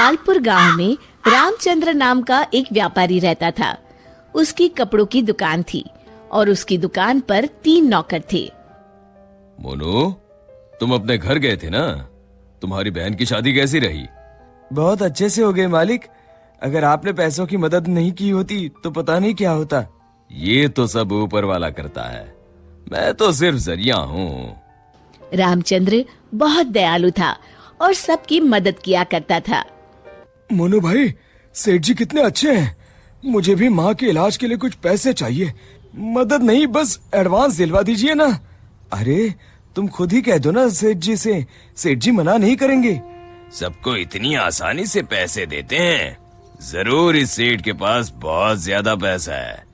लालपुर गांव में रामचंद्र नाम का एक व्यापारी रहता था। उसकी कपड़ों की दुकान थी और उसकी दुकान पर 3 नौकर थे। मोनू, तुम अपने घर गए थे ना? तुम्हारी बहन की शादी कैसी रही? बहुत अच्छे से हो गई मालिक। अगर आपने पैसों की मदद नहीं की होती तो पता नहीं क्या होता। ये तो सब ऊपर वाला करता है, मैं तो सिर्फ जरिया हूँ। रामचंद्र बहुत दयालु था और सबकी मदद किया करता था। मोनू भाई, सेठ जी कितने अच्छे हैं। मुझे भी माँ के इलाज के लिए कुछ पैसे चाहिए। मदद नहीं, बस एडवांस दिलवा दीजिए ना। अरे तुम खुद ही कह दो ना सेठ जी से, सेठ जी मना नहीं करेंगे। सबको इतनी आसानी से पैसे देते हैं? जरूर इस सेठ के पास बहुत ज्यादा पैसा है।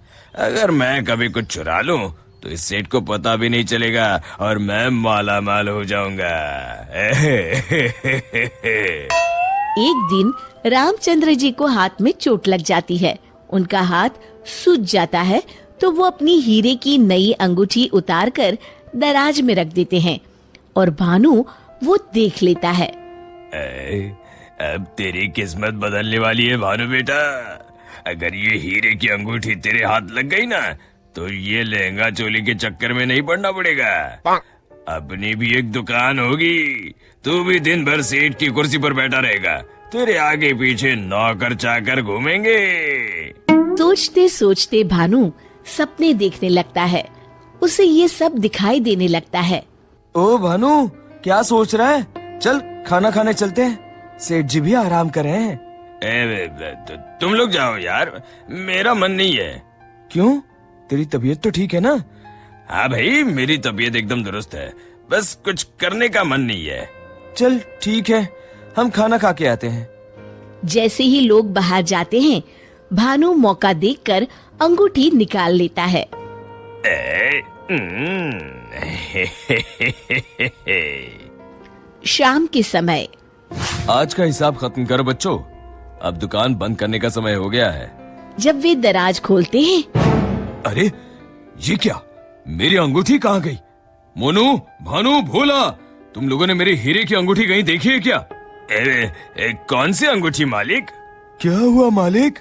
अगर मैं कभी कुछ चुरा लूं तो इस सेठ को पता भी नहीं चलेगा और मैं माला माल हो जाऊंगा। एक दिन रामचंद्र जी को हाथ में चोट लग जाती है। उनका हाथ सूज जाता है तो वो अपनी हीरे की नई अंगूठी उतारकर दराज में रख देते हैं और भानु वो देख लेता है। अब तेरी किस्मत बदलने वाली है भानु बेटा। अगर ये हीरे की अंगूठी तेरे हाथ लग गई ना तो ये लहंगा चोली के चक्कर में नहीं पड़ना पड़ेगा। अपनी भी एक दुकान होगी, तू भी दिन भर सेठ की कुर्सी पर बैठा रहेगा, तेरे आगे पीछे नौकर चाकर घूमेंगे। सोचते सोचते भानु सपने देखने लगता है। उसे ये सब दिखाई देने लगता है। ओ भानु, क्या सोच रहा है? चल खाना खाने चलते हैं, सेठ जी भी आराम कर रहे हैं। तुम लोग जाओ यार, मेरा मन नहीं है। क्यों? तेरी तबीयत तो ठीक है ना? हाँ भाई, मेरी तबीयत एकदम दुरुस्त है, बस कुछ करने का मन नहीं है। चल ठीक है, हम खाना खा के आते हैं। जैसे ही लोग बाहर जाते हैं, भानु मौका देखकर अंगूठी निकाल लेता है। शाम के समय। आज का हिसाब खत्म करो बच्चों, अब दुकान बंद करने का समय हो गया है। जब वे दराज खोलते हैं, अरे ये क्या, मेरी अंगूठी कहाँ गई? मोनू, भानु, भोला, तुम लोगों ने मेरी हीरे की अंगूठी कहीं देखी है क्या? कौन सी अंगूठी मालिक? क्या हुआ मालिक?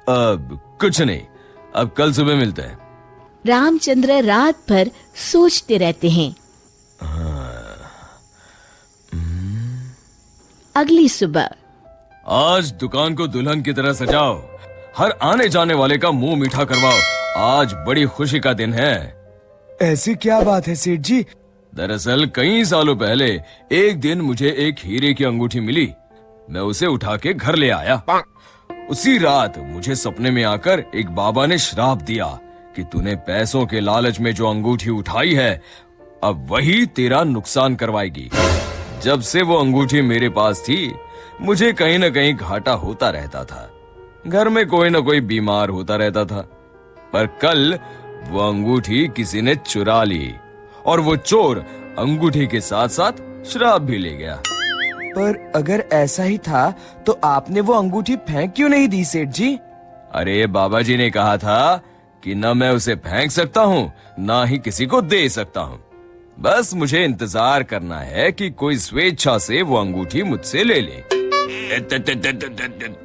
अब कुछ नहीं, अब कल सुबह मिलते हैं। रामचंद्र रात भर सोचते रहते हैं। अगली सुबह। आज दुकान को दुल्हन की तरह सजाओ, हर आने जाने वाले का मुंह मीठा करवाओ, आज बड़ी खुशी का दिन है। ऐसी क्या बात है सेठ जी? दरअसल कई सालों पहले एक दिन मुझे एक हीरे की अंगूठी मिली। मैं उसे उठा के घर ले आया। उसी रात मुझे सपने में आकर एक बाबा ने श्राप दिया कि तूने पैसों के लालच में जो अंगूठी उठाई है, अब वही तेरा नुकसान करवाएगी। जब से वो अंगूठी मेरे पास थी, मुझे कहीं न कहीं घाटा होता रहता था। घर में कोई न कोई बीमार होता रहता था। पर कल वो अंगूठी किसी ने चुरा ली और वो चोर अंगूठी के साथ साथ श्राप भी ले गया। पर अगर ऐसा ही था तो आपने वो अंगूठी फेंक क्यों नहीं दी सेठ जी? अरे बाबा जी ने कहा था कि न मैं उसे फेंक सकता हूँ, ना ही किसी को दे सकता हूँ। बस मुझे इंतजार करना है कि कोई स्वेच्छा से वो अंगूठी मुझसे ले ले।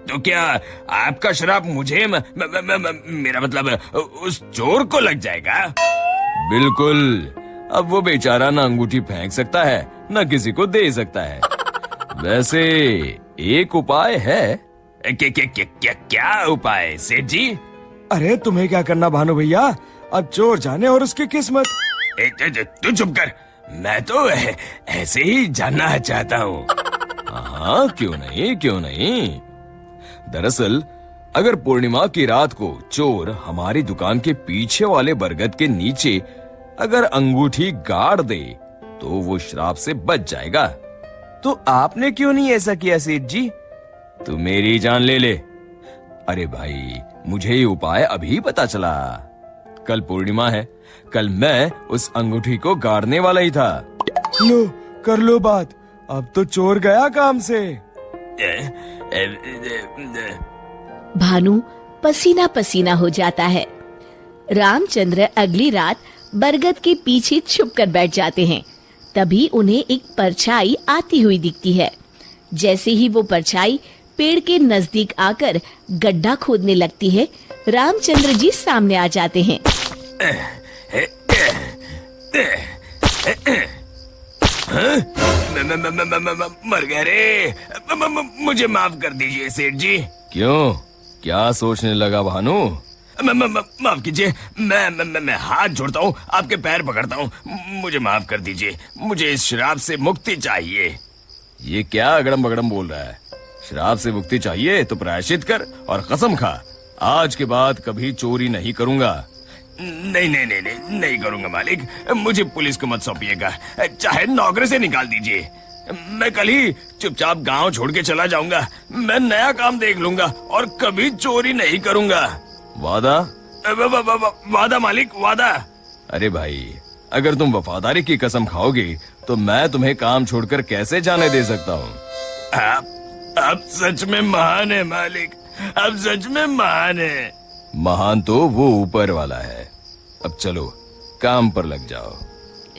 तो क्या आपका श्राप मुझे मेरा मतलब उस चोर को लग जाएगा? बिल्कुल। अब वो बेचारा ना अंगूठी फेंक सकता है, न किसी को दे सकता है। वैसे एक उपाय है। क्या उपाय सेठ जी? अरे तुम्हें क्या करना भानु भैया, अब चोर जाने और उसकी किस्मत। तू चुप कर, मैं तो ऐसे ही जानना चाहता हूँ। हाँ, क्यों नहीं, क्यों नहीं। दरअसल अगर पूर्णिमा की रात को चोर हमारी दुकान के पीछे वाले बरगद के नीचे अगर अंगूठी गाड़ दे तो वो श्राप से बच जाएगा। तो आपने क्यों नहीं ऐसा किया सेठ जी? तू मेरी जान ले ले। अरे भाई, मुझे ये उपाय अभी पता चला। कल पूर्णिमा है, कल मैं उस अंगूठी को गाड़ने वाला ही था। लो, कर लो बात, अब तो चोर गया काम से। भानु पसीना पसीना हो जाता है। रामचंद्र अगली रात बरगद के पीछे छुपकर बैठ जाते हैं। तभी उन्हें एक परछाई आती हुई दिखती है। जैसे ही वो परछाई पेड़ के नजदीक आकर गड्ढा खोदने लगती है, रामचंद्र जी सामने आ जाते हैं। मर गए रे। मुझे माफ कर दीजिए सेठ जी। क्यों, क्या सोचने लगा भानु? माफ कीजिए, मैं हाथ जोड़ता हूँ, आपके पैर पकड़ता हूँ, मुझे माफ कर दीजिए। मुझे इस शराब से मुक्ति चाहिए। ये क्या अगड़म बगड़म बोल रहा है? शराब से मुक्ति चाहिए तो प्रायश्चित कर और कसम खा, आज के बाद कभी चोरी नहीं करूंगा। नहीं करूंगा मालिक। मुझे पुलिस को मत सौंपिएगा, चाहे नौकरी से निकाल दीजिए। मैं कल ही चुपचाप गांव छोड़ के चला जाऊंगा। मैं नया काम देख लूंगा और कभी चोरी नहीं करूंगा। वादा? वादा मालिक, वादा। अरे भाई, अगर तुम वफादारी की कसम खाओगे तो मैं तुम्हें काम छोड़कर कैसे जाने दे सकता हूँ? आप सच में महान है मालिक, आप सच में महान है। महान तो वो ऊपर वाला है। अब चलो काम पर लग जाओ।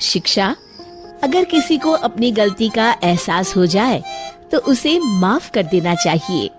शिक्षा, अगर किसी को अपनी गलती का एहसास हो जाए तो उसे माफ कर देना चाहिए।